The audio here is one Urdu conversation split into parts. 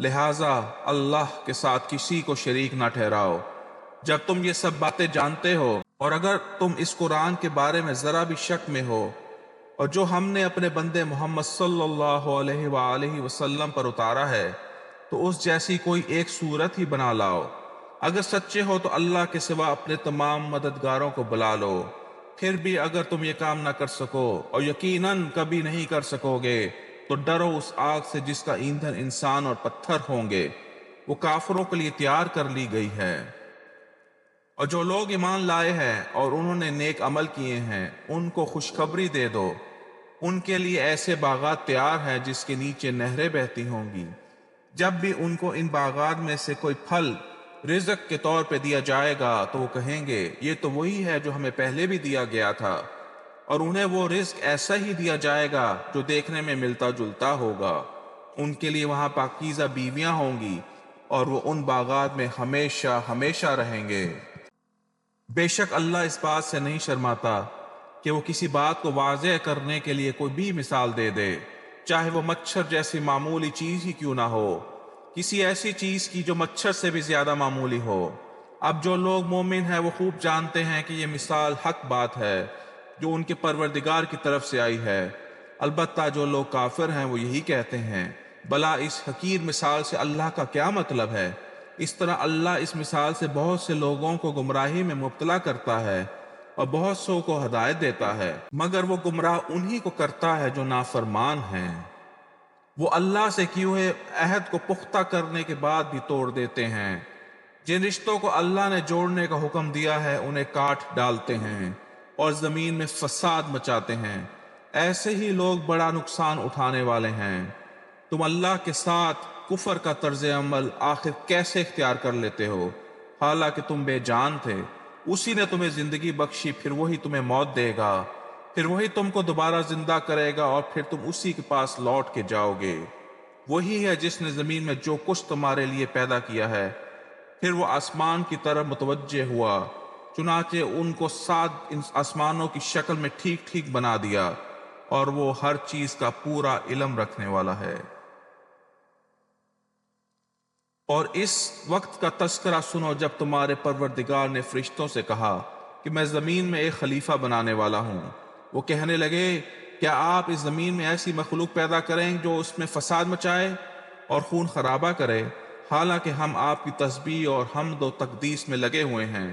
لہٰذا اللہ کے ساتھ کسی کو شریک نہ ٹھہراؤ۔ جب تم یہ سب باتیں جانتے ہو اور اگر تم اس قرآن کے بارے میں ذرا بھی شک میں ہو اور جو ہم نے اپنے بندے محمد صلی اللہ علیہ وآلہ وسلم پر اتارا ہے تو اس جیسی کوئی ایک صورت ہی بنا لاؤ۔ اگر سچے ہو تو اللہ کے سوا اپنے تمام مددگاروں کو بلا لو۔ پھر بھی اگر تم یہ کام نہ کر سکو اور یقیناً کبھی نہیں کر سکو گے تو ڈرو اس آگ سے جس کا ایندھن انسان اور پتھر ہوں گے، وہ کافروں کے لیے تیار کر لی گئی ہے۔ اور جو لوگ ایمان لائے ہیں اور انہوں نے نیک عمل کیے ہیں ان کو خوشخبری دے دو، ان کے لیے ایسے باغات تیار ہیں جس کے نیچے نہریں بہتی ہوں گی۔ جب بھی ان کو ان باغات میں سے کوئی پھل رزق کے طور پہ دیا جائے گا تو وہ کہیں گے یہ تو وہی ہے جو ہمیں پہلے بھی دیا گیا تھا، اور انہیں وہ رزق ایسا ہی دیا جائے گا جو دیکھنے میں ملتا جلتا ہوگا۔ ان کے لیے وہاں پاکیزہ بیویاں ہوں گی اور وہ ان باغات میں ہمیشہ ہمیشہ رہیں گے۔ بے شک اللہ اس بات سے نہیں شرماتا کہ وہ کسی بات کو واضح کرنے کے لیے کوئی بھی مثال دے دے، چاہے وہ مچھر جیسی معمولی چیز ہی کیوں نہ ہو، کسی ایسی چیز کی جو مچھر سے بھی زیادہ معمولی ہو۔ اب جو لوگ مومن ہیں وہ خوب جانتے ہیں کہ یہ مثال حق بات ہے جو ان کے پروردگار کی طرف سے آئی ہے، البتہ جو لوگ کافر ہیں وہ یہی کہتے ہیں بھلا اس حقیر مثال سے اللہ کا کیا مطلب ہے؟ اس طرح اللہ اس مثال سے بہت سے لوگوں کو گمراہی میں مبتلا کرتا ہے اور بہت سو کو ہدایت دیتا ہے، مگر وہ گمراہ انہی کو کرتا ہے جو نافرمان ہیں۔ وہ اللہ سے کیے ہوئے عہد کو پختہ کرنے کے بعد بھی توڑ دیتے ہیں، جن رشتوں کو اللہ نے جوڑنے کا حکم دیا ہے انہیں کاٹ ڈالتے ہیں اور زمین میں فساد مچاتے ہیں۔ ایسے ہی لوگ بڑا نقصان اٹھانے والے ہیں۔ تم اللہ کے ساتھ کفر کا طرز عمل آخر کیسے اختیار کر لیتے ہو حالانکہ تم بے جان تھے؟ اسی نے تمہیں زندگی بخشی، پھر وہی تمہیں موت دے گا، پھر وہی تم کو دوبارہ زندہ کرے گا اور پھر تم اسی کے پاس لوٹ کے جاؤ گے۔ وہی ہے جس نے زمین میں جو کچھ تمہارے لیے پیدا کیا ہے، پھر وہ آسمان کی طرف متوجہ ہوا، چنانچہ ان کو 7 آسمانوں کی شکل میں ٹھیک ٹھیک بنا دیا، اور وہ ہر چیز کا پورا علم رکھنے والا ہے۔ اور اس وقت کا تذکرہ سنو جب تمہارے پروردگار نے فرشتوں سے کہا کہ میں زمین میں ایک خلیفہ بنانے والا ہوں۔ وہ کہنے لگے کیا آپ اس زمین میں ایسی مخلوق پیدا کریں جو اس میں فساد مچائے اور خون خرابہ کرے، حالانکہ ہم آپ کی تسبیح اور حمد و تقدیس میں لگے ہوئے ہیں۔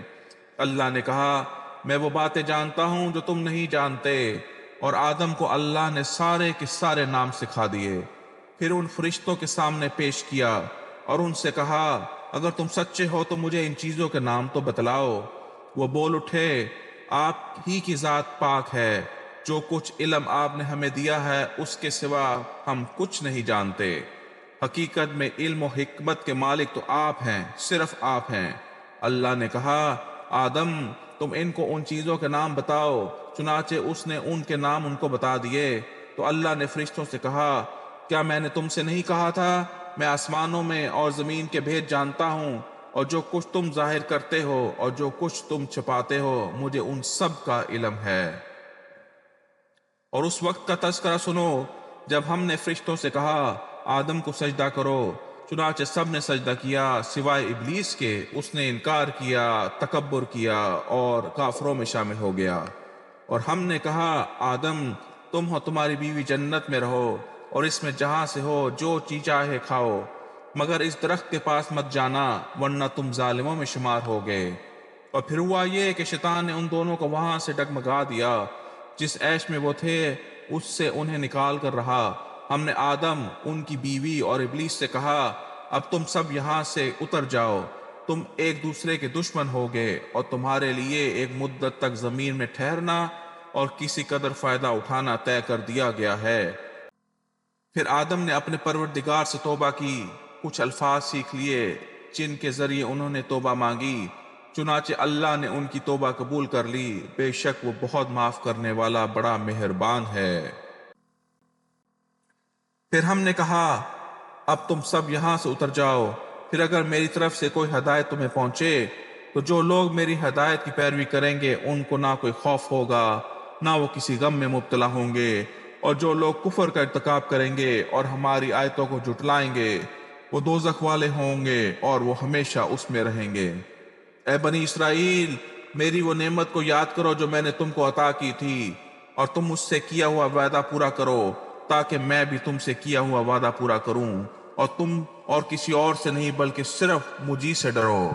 اللہ نے کہا میں وہ باتیں جانتا ہوں جو تم نہیں جانتے، اور آدم کو اللہ نے سارے کے سارے نام سکھا دیے، پھر ان فرشتوں کے سامنے پیش کیا اور ان سے کہا اگر تم سچے ہو تو مجھے ان چیزوں کے نام تو بتلاؤ۔ وہ بول اٹھے آپ ہی کی ذات پاک ہے، جو کچھ علم آپ نے ہمیں دیا ہے اس کے سوا ہم کچھ نہیں جانتے۔ حقیقت میں علم و حکمت کے مالک تو آپ ہیں، صرف آپ ہیں۔ اللہ نے کہا آدم تم ان کو ان چیزوں کے نام بتاؤ، چنانچہ اس نے ان کے نام ان کو بتا دیے۔ تو اللہ نے فرشتوں سے کہا کیا میں نے تم سے نہیں کہا تھا میں آسمانوں میں اور زمین کے بھید جانتا ہوں، اور جو کچھ تم ظاہر کرتے ہو اور جو کچھ تم چھپاتے ہو مجھے ان سب کا علم ہے۔ اور اس وقت کا تذکرہ سنو جب ہم نے فرشتوں سے کہا آدم کو سجدہ کرو، چنانچہ سب نے سجدہ کیا سوائے ابلیس کے، اس نے انکار کیا، تکبر کیا اور کافروں میں شامل ہو گیا۔ اور ہم نے کہا آدم تم ہو تمہاری بیوی جنت میں رہو اور اس میں جہاں سے ہو جو چیز چاہے کھاؤ، مگر اس درخت کے پاس مت جانا ورنہ تم ظالموں میں شمار ہو گئے۔ اور پھر ہوا یہ کہ شیطان نے ان دونوں کو وہاں سے ڈگمگا دیا جس عیش میں وہ تھے، اس سے انہیں نکال کر رہا۔ ہم نے آدم، ان کی بیوی اور ابلیس سے کہا اب تم سب یہاں سے اتر جاؤ، تم ایک دوسرے کے دشمن ہو گئے اور تمہارے لیے ایک مدت تک زمین میں ٹھہرنا اور کسی قدر فائدہ اٹھانا طے کر دیا گیا ہے۔ پھر آدم نے اپنے پروردگار سے توبہ کی، کچھ الفاظ سیکھ لیے جن کے ذریعے انہوں نے توبہ مانگی، چنانچہ اللہ نے ان کی توبہ قبول کر لی، بے شک وہ بہت معاف کرنے والا بڑا مہربان ہے۔ پھر ہم نے کہا اب تم سب یہاں سے اتر جاؤ، پھر اگر میری طرف سے کوئی ہدایت تمہیں پہنچے تو جو لوگ میری ہدایت کی پیروی کریں گے ان کو نہ کوئی خوف ہوگا نہ وہ کسی غم میں مبتلا ہوں گے، اور جو لوگ کفر کا ارتکاب کریں گے اور ہماری آیتوں کو جھٹلائیں گے وہ دوزخ والے ہوں گے اور وہ ہمیشہ اس میں رہیں گے۔ اے بنی اسرائیل، میری وہ نعمت کو یاد کرو جو میں نے تم کو عطا کی تھی، اور تم مجھ سے کیا ہوا وعدہ پورا کرو تاکہ میں بھی تم سے کیا ہوا وعدہ پورا کروں، اور تم اور کسی اور سے نہیں بلکہ صرف مجھی سے ڈرو۔